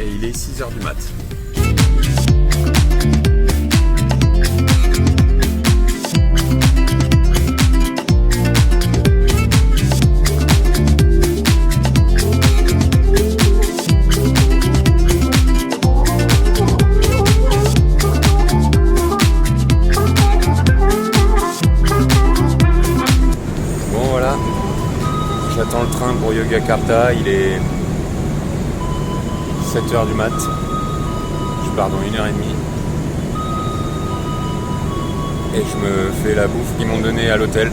et il est 6h du mat. J'attends le train pour Yogyakarta, il est 7h du mat. Je pars dans 1h30. Et je me fais la bouffe qu'ils m'ont donnée à l'hôtel.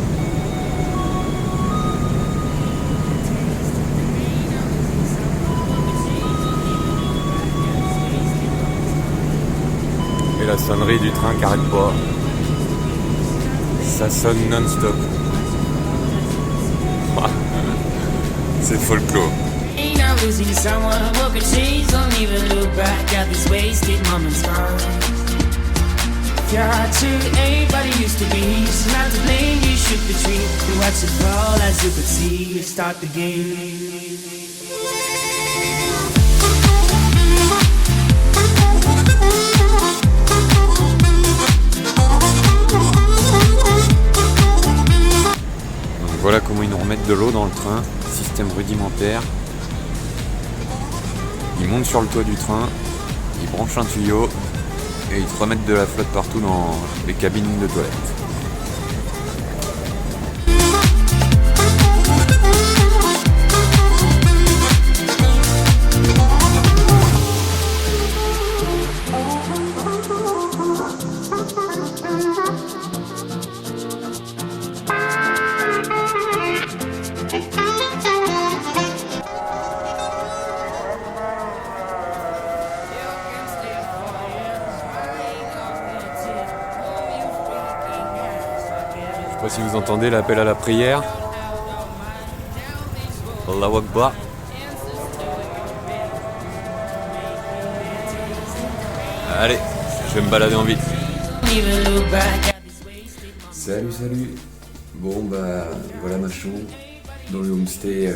Et la sonnerie du train qui arrête pas. Ça sonne non-stop. C'est folklore. Losing someone who could change, don't even look back at these wasted moments gone. You're hard to anybody used to be, so not to blame, you shook the tree. You watch it fall as you could see, start the game. Voilà comment ils nous remettent de l'eau dans le train, système rudimentaire. Ils montent sur le toit du train, ils branchent un tuyau et ils te remettent de la flotte partout dans les cabines de toilettes. Je sais pas si vous entendez l'appel à la prière. Allahu Akbar. Allez, je vais me balader en ville. Salut. Bon bah voilà ma chambre dans le homestay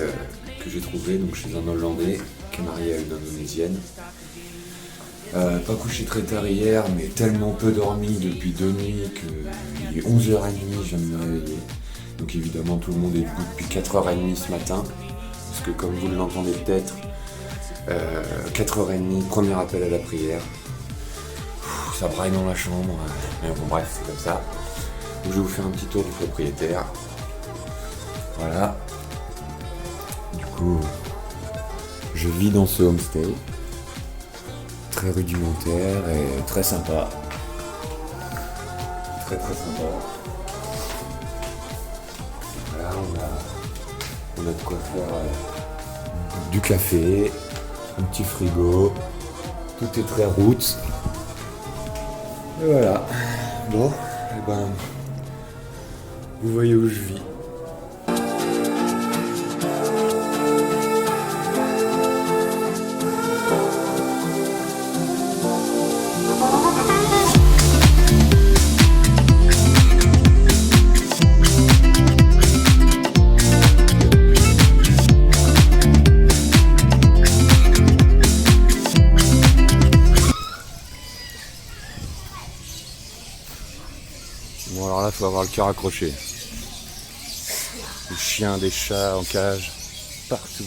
que j'ai trouvé donc chez un Hollandais qui est marié à une Indonésienne. Pas couché très tard hier, mais tellement peu dormi depuis 2 nuits qu'il est 11h30, je viens de me réveiller. Donc évidemment tout le monde est debout depuis 4h30 ce matin, parce que comme vous l'entendez peut-être, 4h30, premier appel à la prière. Ça braille dans la chambre, mais bon bref, c'est comme ça. Donc je vais vous faire un petit tour du propriétaire. Voilà. Du coup, je vis dans ce homestay. Très rudimentaire et très sympa. Très sympa. Voilà, on a de quoi faire du café, un petit frigo, tout est très roots. Et voilà. Bon, et ben, vous voyez où je vis. Bon alors là faut avoir le cœur accroché. Des chiens, des chats en cage, partout.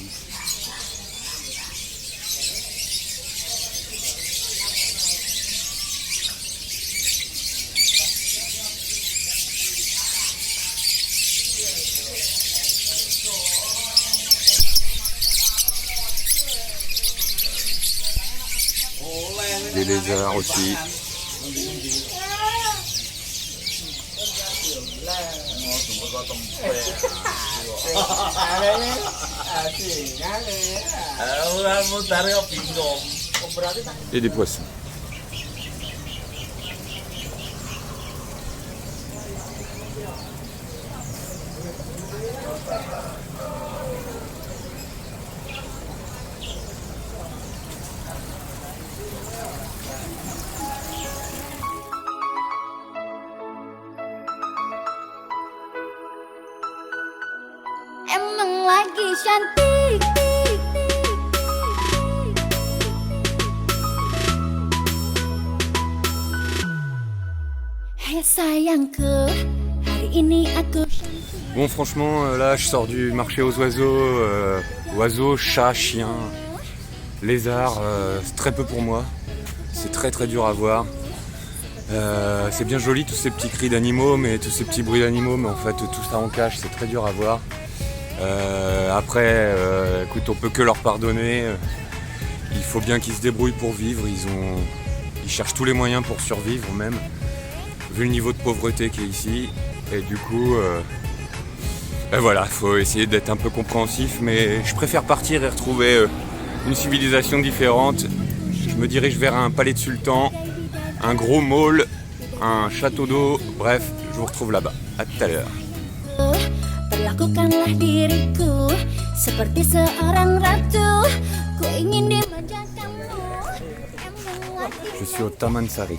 Des lézards aussi. Et des poissons. Emang lagi cantik. Bon, franchement, là je sors du marché aux oiseaux, oiseaux, chats, chiens, lézards, c'est très peu pour moi, c'est très très dur à voir. C'est bien joli tous ces petits cris d'animaux, mais tous ces petits bruits d'animaux, mais en fait tout ça en cache, c'est très dur à voir. Après, écoute, on peut que leur pardonner. Il faut bien qu'ils se débrouillent pour vivre. Ils cherchent tous les moyens pour survivre même, vu le niveau de pauvreté qui est ici. Et du coup, voilà, il faut essayer d'être un peu compréhensif. Mais je préfère partir et retrouver une civilisation différente. Je me dirige vers un palais de sultan, un gros mall, un château d'eau. Bref, je vous retrouve là-bas. À tout à l'heure. Perlakukanlah diriku seperti seorang ratu. Ku ingin dimanjakanmu. Je suis au Taman Sari.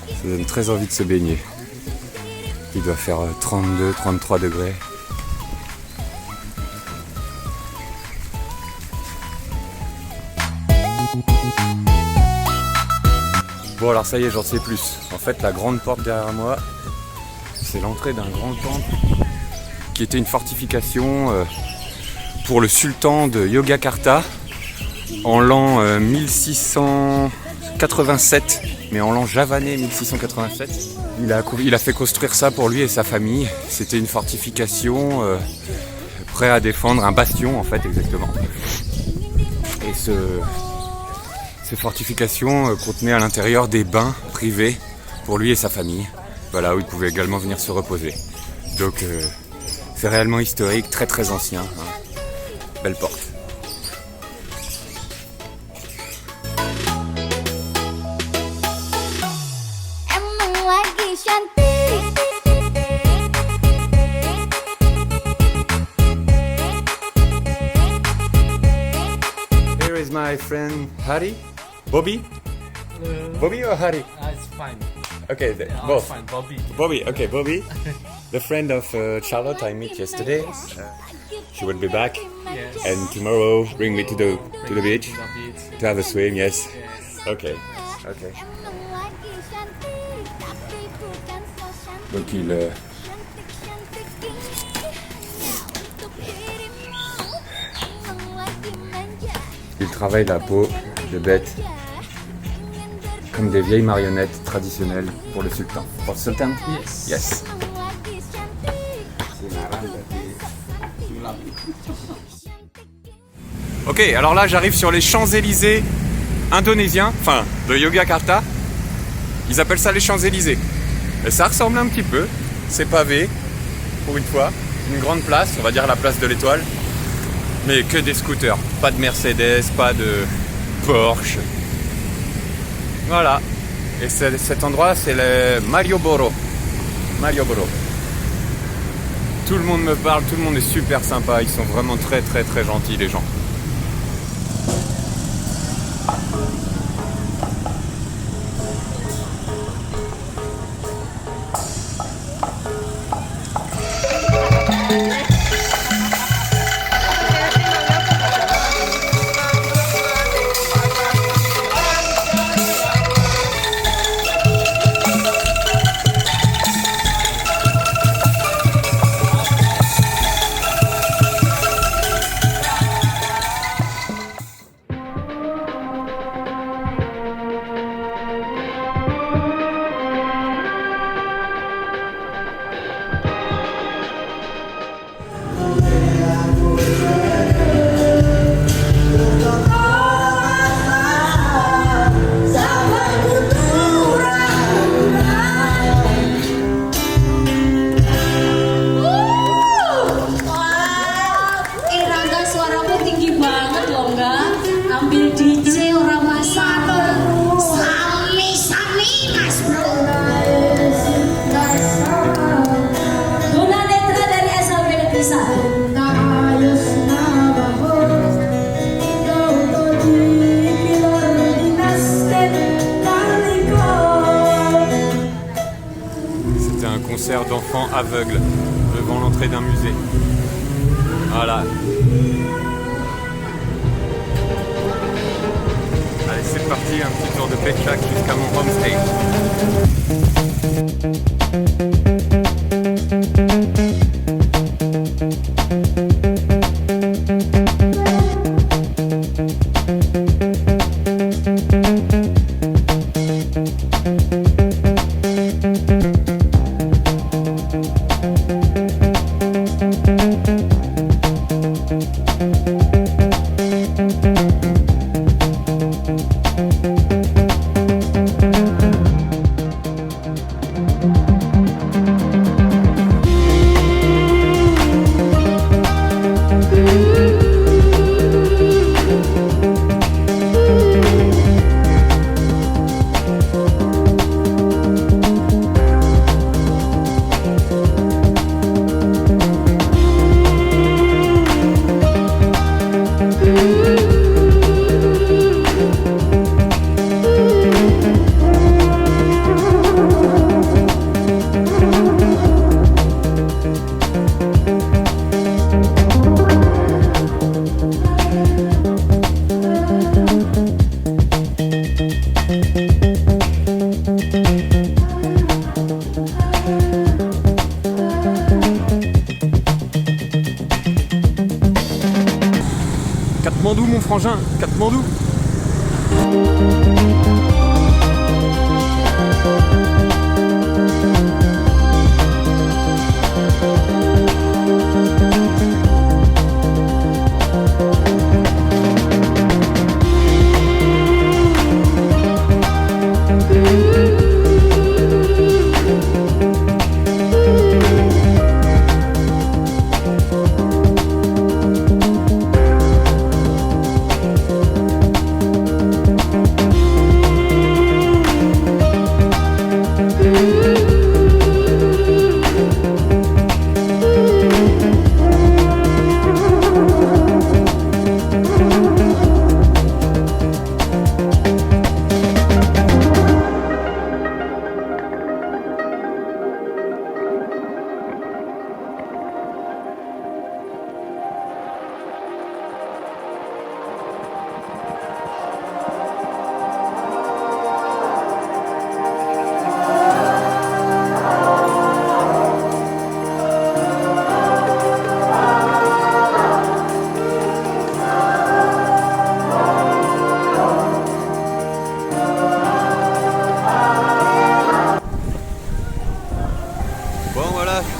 Ça donne très envie de se baigner. Il doit faire 32-33 degrés. Bon alors ça y est, j'en sais plus. En fait, la grande porte derrière moi, c'est l'entrée d'un grand temple qui était une fortification pour le sultan de Yogyakarta en l'an 1687, mais en l'an javanais 1687. Il a fait construire ça pour lui et sa famille. C'était une fortification prêt à défendre, un bastion en fait exactement. Et ces fortifications contenaient à l'intérieur des bains privés pour lui et sa famille, voilà, où il pouvait également venir se reposer. Donc c'est réellement historique, très très ancien, hein. Belle porte. Here is my friend Hari. Bobby? Bobby or Hari? It's fine. Okay, Yeah, both. it's fine, Bobby. Bobby, okay, Bobby. The friend of Charlotte I met yesterday. She will be back. Yes. And tomorrow bring me to the beach To the beach. to have a swim, yes. Yes. Okay. Okay. Donc il travaille la peau de bête comme des vieilles marionnettes traditionnelles pour le sultan. Pour le sultan? Yes. Yes. Ok, alors là j'arrive sur les Champs-Élysées indonésiens, enfin de Yogyakarta. Ils appellent ça les Champs-Élysées. Et ça ressemble un petit peu, c'est pavé, pour une fois. Une grande place, on va dire la place de l'Étoile. Mais que des scooters, pas de Mercedes, pas de Porsche. Voilà. Et cet endroit c'est le Malioboro. Malioboro. Tout le monde me parle, tout le monde est super sympa, ils sont vraiment très très très gentils les gens. Concert d'enfants aveugles devant l'entrée l'entrée d'un musée. Voilà. Allez, c'est parti, un petit tour de Péchac jusqu'à mon homestay. Katmandou, mon frangin, Katmandou.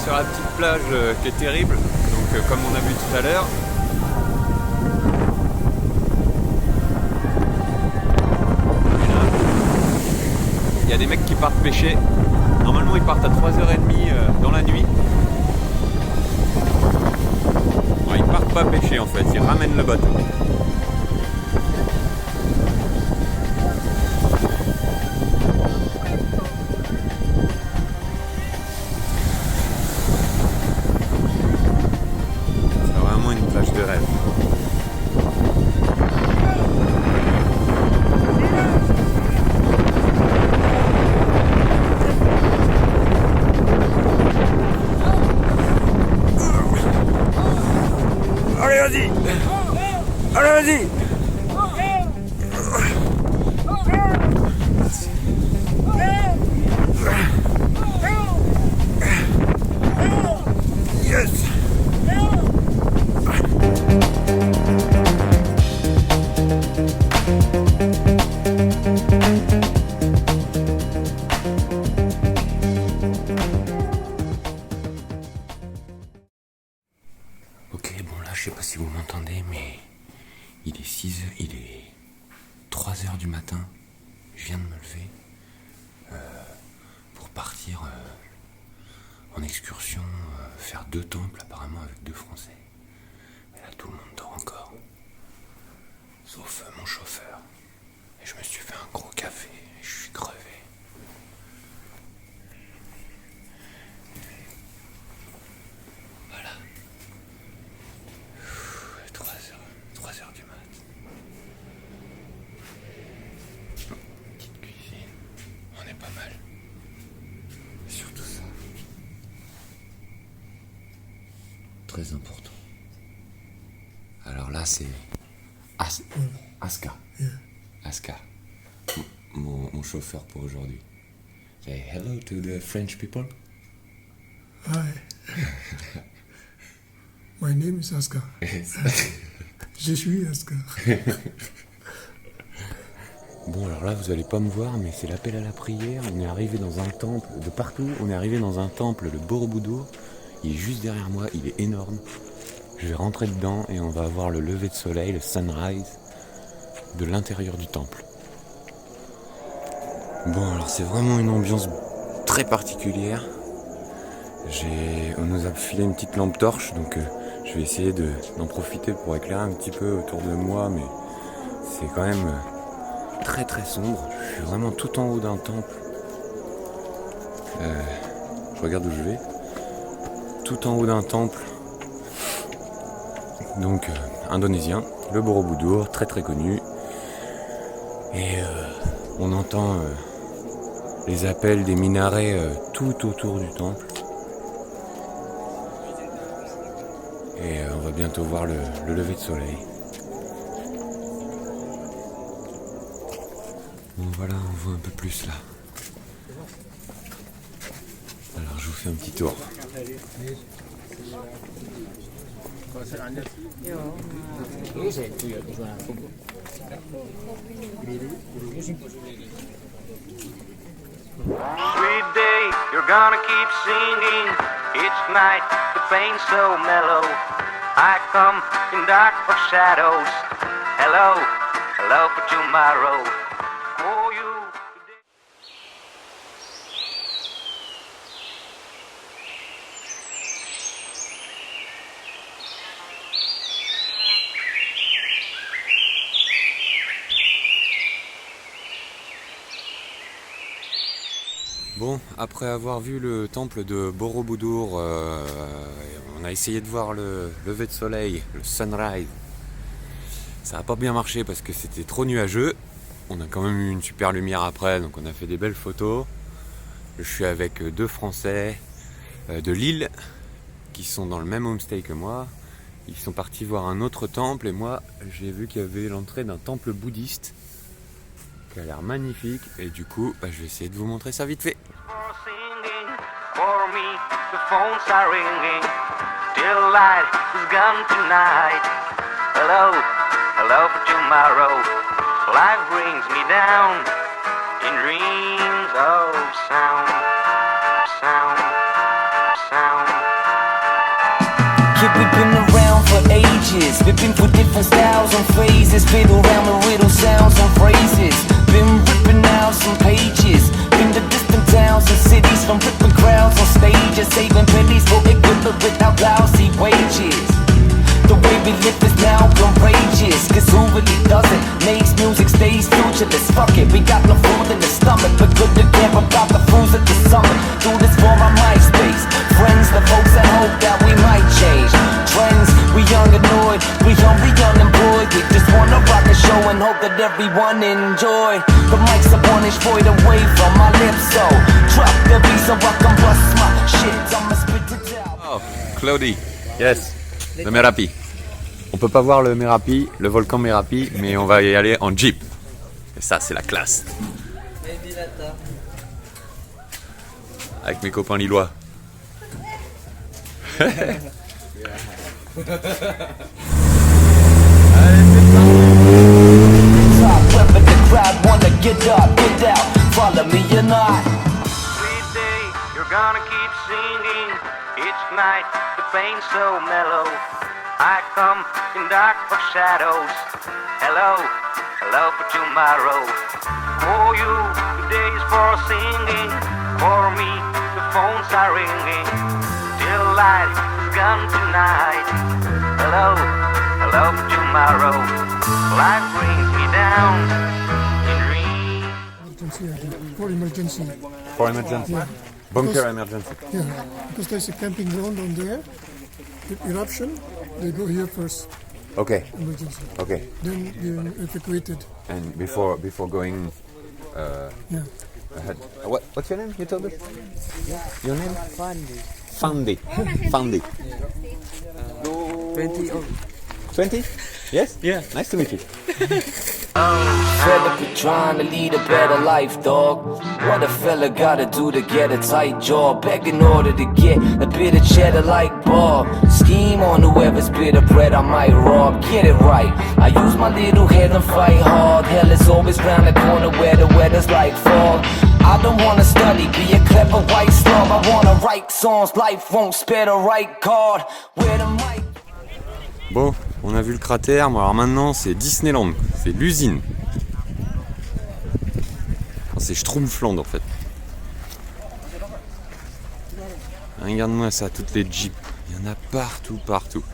Sur la petite plage qui est terrible, donc comme on a vu tout à l'heure. Il y a des mecs qui partent pêcher. Normalement ils partent à 3h30 dans la nuit. Bon, ils partent pas pêcher en fait, ils ramènent le bateau. De rêve. Allez, vas-y! Allez, vas-y! Yes! Ok, bon là, je sais pas si vous m'entendez, mais il est 3h du matin. Je viens de me lever pour partir en excursion, faire 2 temples apparemment avec 2 Français. Mais là, tout le monde dort encore, sauf mon chauffeur. Et je me suis fait un gros café, et je suis crevé. Voilà. 3h du mat. Petite cuisine, on est pas mal. Surtout ça. très important. Alors là, c'est Aska. Aska, mon chauffeur pour aujourd'hui. Say hello to the French people. Hi. My name is Aska. Je suis Aska. Bon, alors là, vous allez pas me voir, mais c'est l'appel à la prière. On est arrivé dans un temple, de partout, on est arrivé dans un temple, le Borobudur. Il est juste derrière moi, il est énorme. Je vais rentrer dedans et on va voir le lever de soleil, le sunrise, de l'intérieur du temple. Bon, alors c'est vraiment une ambiance très particulière. On nous a filé une petite lampe torche, donc je vais essayer d'en profiter pour éclairer un petit peu autour de moi, mais c'est quand même très très sombre. Je suis vraiment tout en haut d'un temple. Je regarde où je vais. Tout en haut d'un temple. Donc indonésien, le Borobudur, très très connu. Et on entend les appels des minarets tout autour du temple. Et on va bientôt voir le lever de soleil. Bon voilà, on voit un peu plus là. Alors je vous fais un petit tour. Sweet day, you're gonna keep singing. Each night, the pain's so mellow. I come in dark for shadows. Hello, hello for tomorrow. For you. Bon, après avoir vu le temple de Borobudur, on a essayé de voir le lever de soleil, le sunrise. Ça n'a pas bien marché parce que c'était trop nuageux. On a quand même eu une super lumière après, donc on a fait des belles photos. Je suis avec deux Français de Lille qui sont dans le même homestay que moi. Ils sont partis voir un autre temple et moi j'ai vu qu'il y avait l'entrée d'un temple bouddhiste qui a l'air magnifique et du coup je vais essayer de vous montrer ça vite fait. For me, the phones are ringing. Till light is gone tonight. Hello, hello for tomorrow. Life brings me down in dreams of sound, sound, sound. Kid, we've been around for ages. We've been through different styles and phases. Fiddle around with riddle sounds and phrases. Been ripping out some pages. Been to distant towns and cities. From ripping crowds on stages. Saving pennies for it good but without lousy wages. The way we live is now outrageous. Cause who really does it? Makes music, stays futureless. Fuck it, we got no food in the stomach. But good to care about the fools at the summit. Do this for our MySpace. Friends, the folks that hope that we might change. Trends, we young annoyed. We hungry, unemployed. We just wanna rock a show and hope that everyone enjoy. The mic's a 1-inch void away from my lips. So drop the beat so I can bust my shit. I'ma spit it out. Oh, Claudie, yes, le Merapi. On peut pas voir le Merapi, le volcan Merapi, mais on va y aller en Jeep. Et ça, c'est la classe. Avec mes copains lillois. Whether the crowd wanna get up, get out, follow me or not. Sweet day, you're gonna keep singing. Each night, the pain's so mellow. I come in dark for shadows. Hello, hello for tomorrow. For you, today is for singing. For me, the phones are ringing. Till light is gone tonight. Hello, hello for tomorrow. Life brings me down in dreams. Emergency, I think. For emergency. For emergency. Yeah. Bunker emergency. Yeah, because there's a camping ground on there. With eruption, they go here first. Okay, Emergency. okay. Then you're evacuated. And before going Yeah. ahead. What's your name? You told us? Your name? Fandi. Fandi. 20 old. 20? Yes? Yeah. Nice to meet you. Fed up with trying to lead a better life, dog. What a fella gotta do to get a tight jaw. Beg in order to get a bit of cheddar like Bob. Scheme on whoever's bit of bread I might rob. Get it right, I use my little head and fight hard. Hell is always round the corner where the weather's like fall. I don't wanna study, be a clever white slob. I wanna write songs, life won't spare the right card. Where the mic. Bon, on a vu le cratère, bon, alors maintenant c'est Disneyland, c'est l'usine. Enfin, c'est Schtroumpfland en fait. Regarde-moi ça, toutes les jeeps, il y en a partout, partout.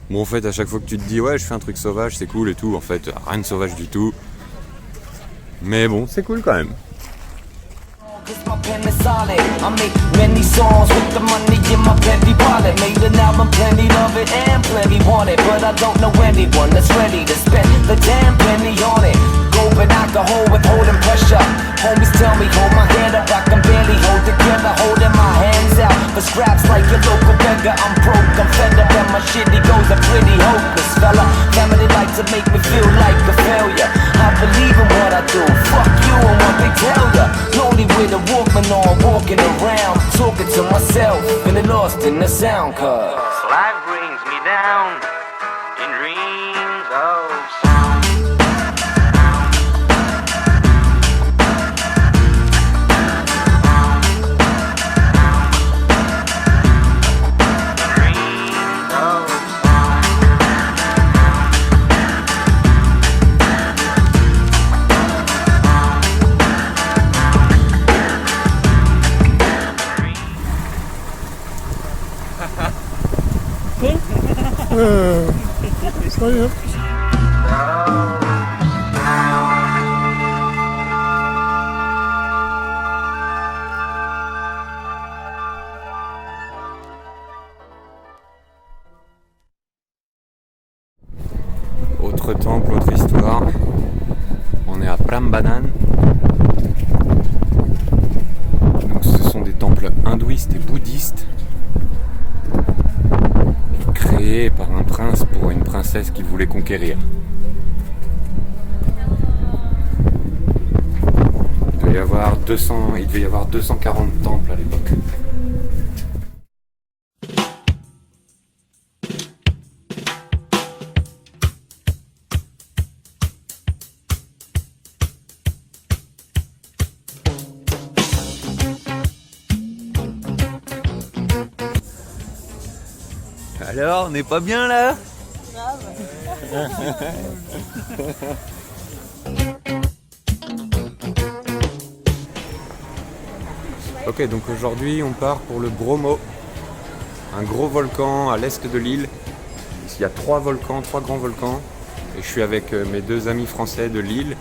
Bon en fait à chaque fois que tu te dis ouais je fais un truc sauvage, c'est cool et tout, en fait rien de sauvage du tout. Mais bon, c'est cool quand même. Cause my pen is solid. I make many songs with the money in my plenty wallet. Made an album, plenty love it and plenty want it. But I don't know anyone that's ready to spend the damn penny on it. Gulping alcohol with holding pressure. Homies tell me hold my head up, I can barely hold together. Holding my hands out for scraps like your local beggar. I'm broke, I'm fed up and my shitty goes are pretty hopeless, fella. Family like to make me feel like a failure. I believe in what I do, fuck you and what they tell ya. Lonely with a Walkman on, walking around, talking to myself, feeling lost in the sound cause Life brings me down in dreams of sound. Dreams of sound. Sorry, yeah. Autre temple, autre histoire. On est à Prambanan. Donc ce sont des temples hindouistes et bouddhistes créés par un prince pour une princesse qu'il voulait conquérir. Il devait y avoir 240 temples à l'époque. Alors, on n'est pas bien là? Ok, donc aujourd'hui on part pour le Bromo, un gros volcan à l'est de l'île. Il y a trois grands volcans, et je suis avec mes deux amis français de Lille,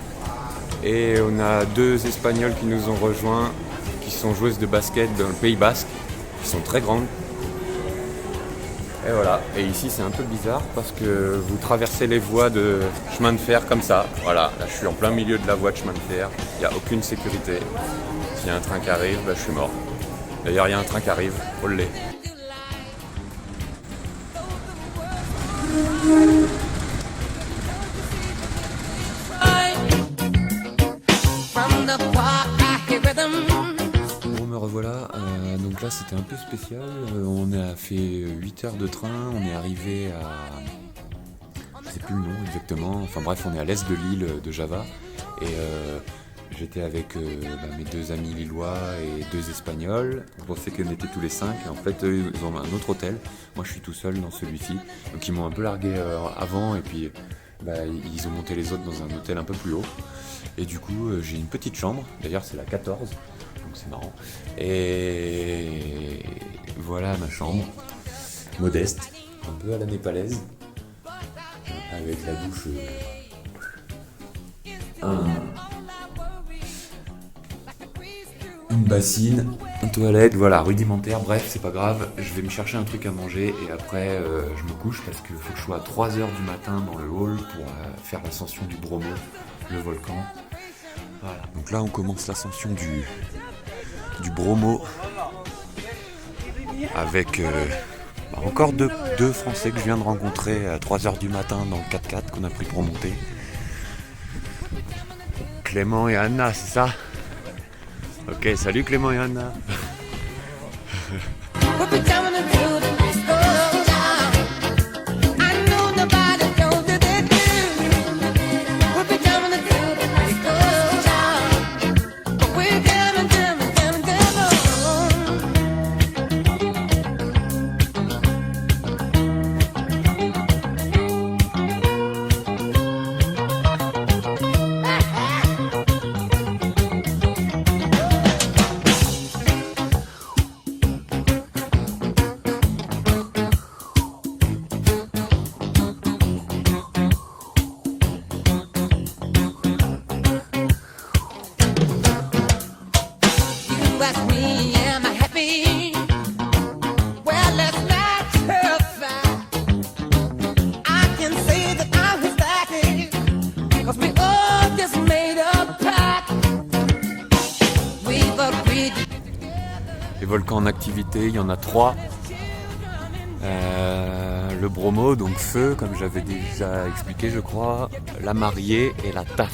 et on a deux Espagnols qui nous ont rejoints, qui sont joueuses de basket dans le Pays Basque, qui sont très grandes. Et voilà, et ici c'est un peu bizarre parce que vous traversez les voies de chemin de fer comme ça. Voilà, là je suis en plein milieu de la voie de chemin de fer, il n'y a aucune sécurité. S'il y a un train qui arrive, bah, je suis mort. D'ailleurs il y a un train qui arrive, olé. Bon me revoilà, donc là c'était un peu spécial, on a fait 8 heures de train, on est arrivé à... je sais plus le nom exactement, enfin bref on est à l'est de l'île de Java, et j'étais avec mes deux amis lillois et deux espagnols, on pensait qu'on était tous les 5, et en fait eux, ils ont un autre hôtel, moi je suis tout seul dans celui-ci, donc ils m'ont un peu largué avant, et puis ils ont monté les autres dans un hôtel un peu plus haut, et du coup j'ai une petite chambre, d'ailleurs c'est la 14, donc c'est marrant, et voilà ma chambre, modeste, un peu à la népalaise, avec la douche, une bassine, une toilette, voilà, rudimentaire, bref, c'est pas grave, je vais me chercher un truc à manger et après je me couche parce qu'il faut que je sois à 3h du matin dans le hall pour faire l'ascension du Bromo, le volcan. Voilà, donc là on commence l'ascension du Bromo avec Encore deux Français que je viens de rencontrer à 3h du matin dans le 4x4 qu'on a pris pour monter. Clément et Anna, c'est ça? Ok, salut Clément et Anna. Les volcans en activité, il y en a 3. Le Bromo, donc feu, comme j'avais déjà expliqué je crois, la Mariée et la Tasse.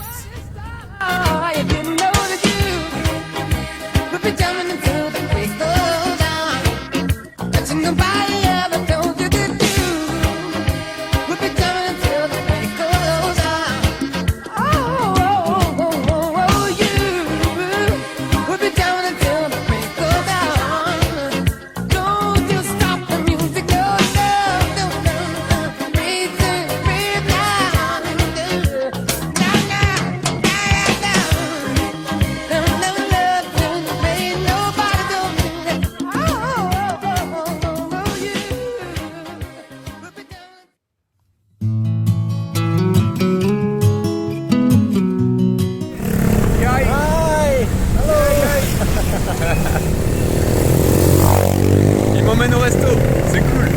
Il m'emmène au resto, c'est cool.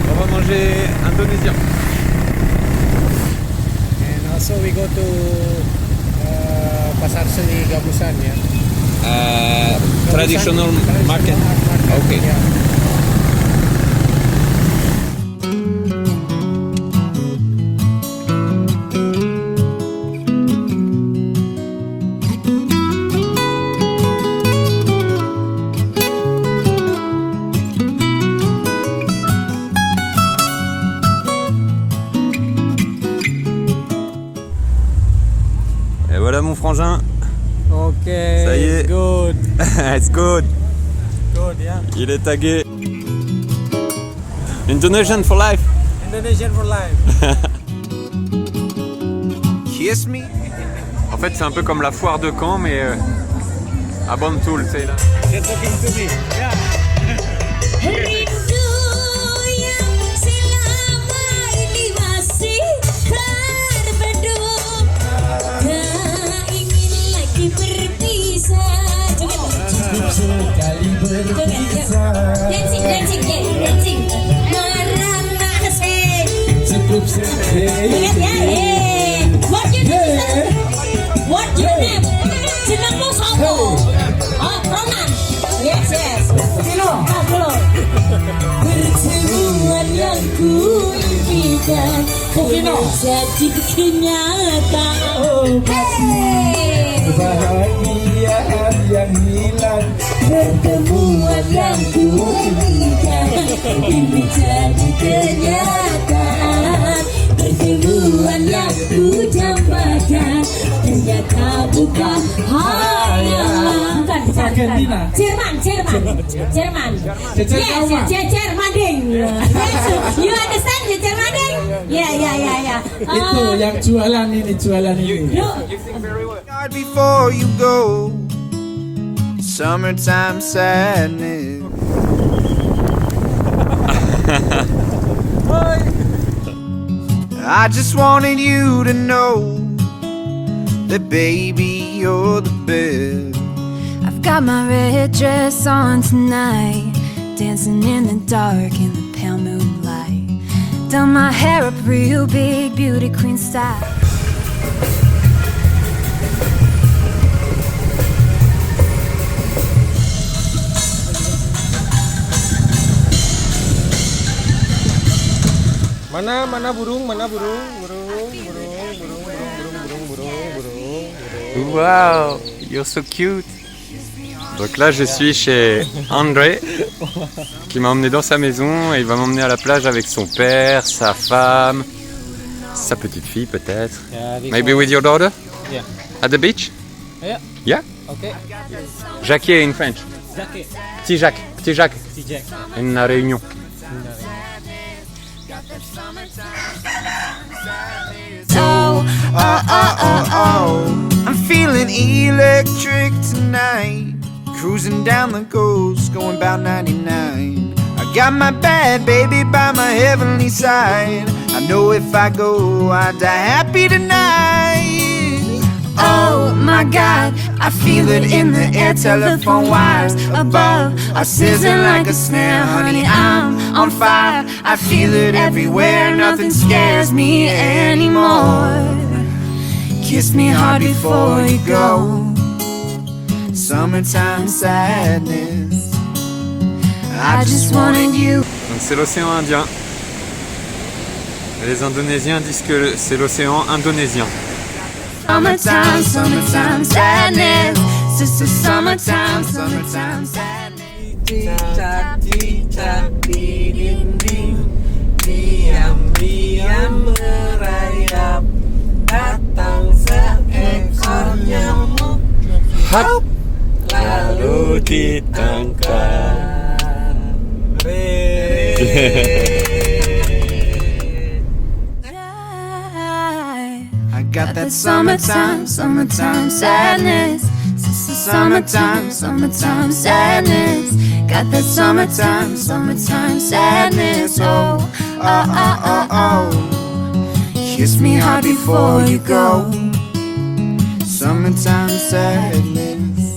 On va manger indonésien. And also we go to Pasar Seni Gabusan, yeah. Traditional market. Okay. Yeah. Et voilà mon frangin. Okay. Ça y est. Good. It's good. Good, yeah. Il est tagué. Indonesian for life. Indonesian for life. Kiss me. En fait, c'est un peu comme la foire de Caen, mais à Bantul, c'est là. They're talking to me. Yeah. Rindu yang selama ini masih terbendung, tak ingin lagi berpisah. Cukup sekali berpisah. Dancing. Marah nasi. Cukup sekali. What your name? Jenengmu sapa? Oh, Ronan. Yes. Hello. Pertemuan yang ku impikan jadi kenyataan. Kebahagiaan yang hilang. Pertemuan yang ku impikan ini jadi kenyataan. Pertemuan yang ku dambakan ternyata bukan hayal. Argentina. Jerman. Yes, Jerman ding. You understand the Jerman ding? Yeah. Itu yang jualan ini. Before you go, summertime sadness. I just wanted you to know that baby you're the best. I've got my red dress on tonight, dancing in the dark in the pale moonlight. Done my hair up real big, beauty queen style. Mana burung, burung. Wow, you're so cute. Donc là, je suis chez André, qui m'a emmené dans sa maison et il va m'emmener à la plage avec son père, sa femme, sa petite fille peut-être. Maybe with your daughter? Yeah. At the beach? Yeah. Yeah? Okay. Jackie in French. Jackie. Petit Jacques. TJ. In La Réunion. I'm feeling electric tonight. Cruising down the coast, going about 99. I got my bad baby by my heavenly side. I know if I go, I die happy tonight. Oh my God, I feel it in the air. Telephone wires above are sizzling like a snare. Honey, I'm on fire. I feel it everywhere. Nothing scares me anymore. Kiss me hard before you go. Summertime sadness. I just wanted you. Donc c'est l'océan Indien. Les Indonésiens disent que c'est l'océan indonésien. Summertime, summertime sadness. Sister, summertime, summertime sadness. Cicak di dinding, diam-diam merayap. Datang seekor nyamuk, Hop. lalu ditangkap. I got that Summertime, summertime sadness. Sister, summertime, summertime sadness. Got that summertime, summertime sadness. Oh, oh, oh, oh, oh. Kiss me hard before you go. Summertime sadness.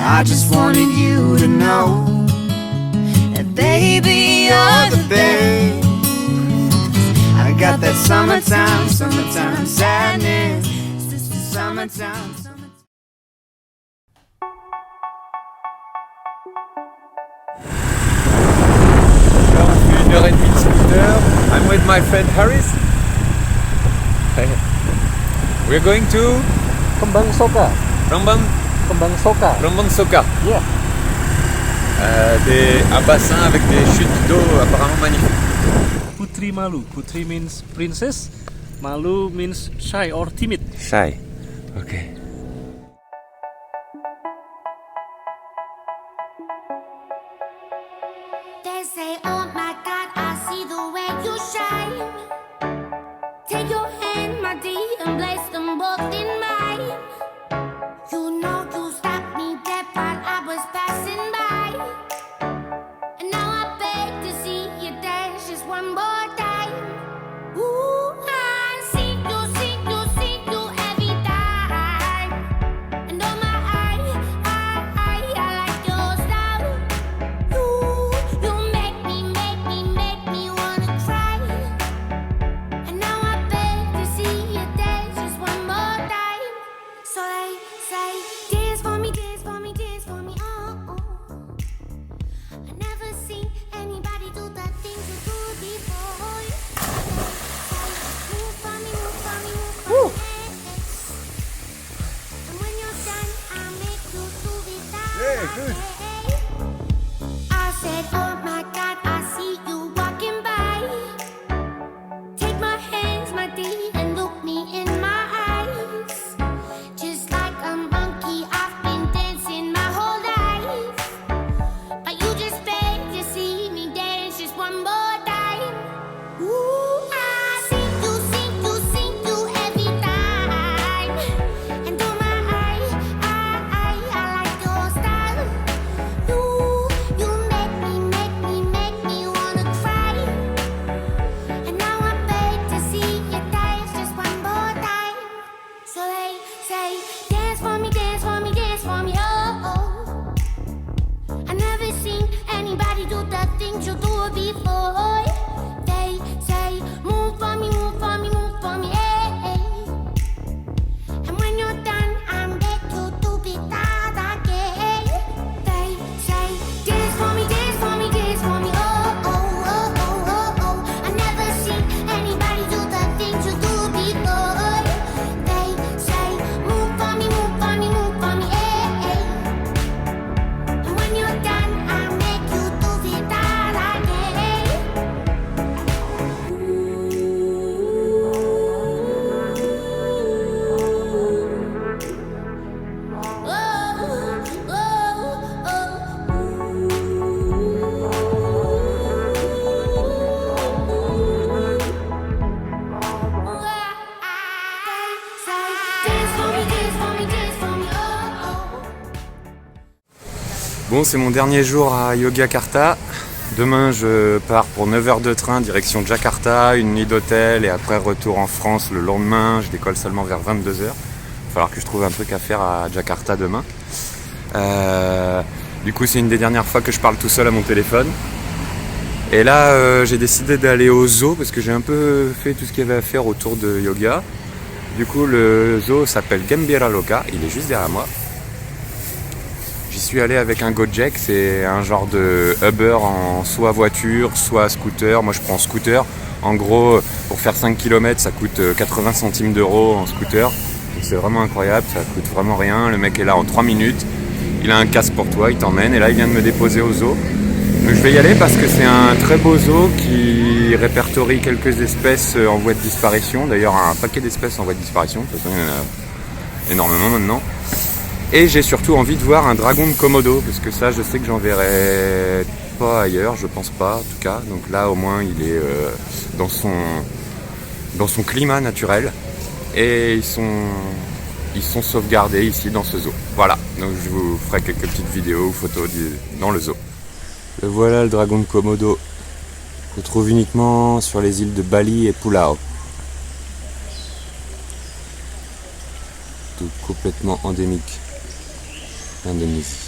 I just wanted you to know that baby, you're the best. I got that summertime, summertime sadness. Sister, summertime, summertime. Là, on fait 1h30 de scooter. I'm with my friend Harris. We're going to Kembang Soka. Rambang Soka. Yeah. Un bassin avec des chutes d'eau apparemment magnifiques. Putri Malu. Putri means princess. Malu means shy or timid. Shy. Okay. They say, oh my God, I see the way you shine. Take your hand, my dear, and place them both in mine. You know you stopped me dead while I was passing by. And now I beg to see you dance just one more time. Ooh, I see you every time. And oh my, I like your style. You make me wanna cry. And now I beg to see you dance just one more time. So they say, dance for me, dance for me, dance for me, oh, oh. I never seen anybody do the things you do before. Move for me, move for me, move for me. And when you're done, I'll make you do it that way. I said, oh my God, I see you walking by. Take my hands, my dear, and look me in my eyes. Just like a monkey, I've been dancing my whole life. But you just beg to see me dance just one more time. Ooh, I see you every time. And oh my, I like your style. You make me Bon, c'est mon dernier jour à Yogyakarta. Demain, je pars pour 9 heures de train direction Jakarta, une nuit d'hôtel et après retour en France le lendemain. Je décolle seulement vers 22 h. Il va falloir que je trouve un truc à faire à Jakarta demain. Du coup, c'est une des dernières fois que je parle tout seul à mon téléphone. Et là, j'ai décidé d'aller au zoo parce que j'ai un peu fait tout ce qu'il y avait à faire autour de yoga. Du coup, le zoo s'appelle Gembira Loka, il est juste derrière moi. J'y suis allé avec un Gojek, c'est un genre de Uber en soit voiture, soit scooter. Moi, je prends scooter. En gros, pour faire 5 km, ça coûte 80 centimes d'euros en scooter. Donc c'est vraiment incroyable, ça coûte vraiment rien. Le mec est là en 3 minutes, il a un casque pour toi, il t'emmène et là, il vient de me déposer au zoo. Donc je vais y aller parce que c'est un très beau zoo qui répertorie quelques espèces en voie de disparition. D'ailleurs, un paquet d'espèces en voie de disparition. De toute façon, il y en a énormément maintenant. Et j'ai surtout envie de voir un dragon de Komodo parce que ça, je sais que j'en verrai pas ailleurs, je pense pas en tout cas. Donc là, au moins, il est dans son climat naturel et ils sont sauvegardés ici dans ce zoo. Voilà, donc je vous ferai quelques petites vidéos ou photos dans le zoo. Le voilà le dragon de Komodo, qu'on trouve uniquement sur les îles de Bali et Pulau. Tout complètement endémique d'Indonésie.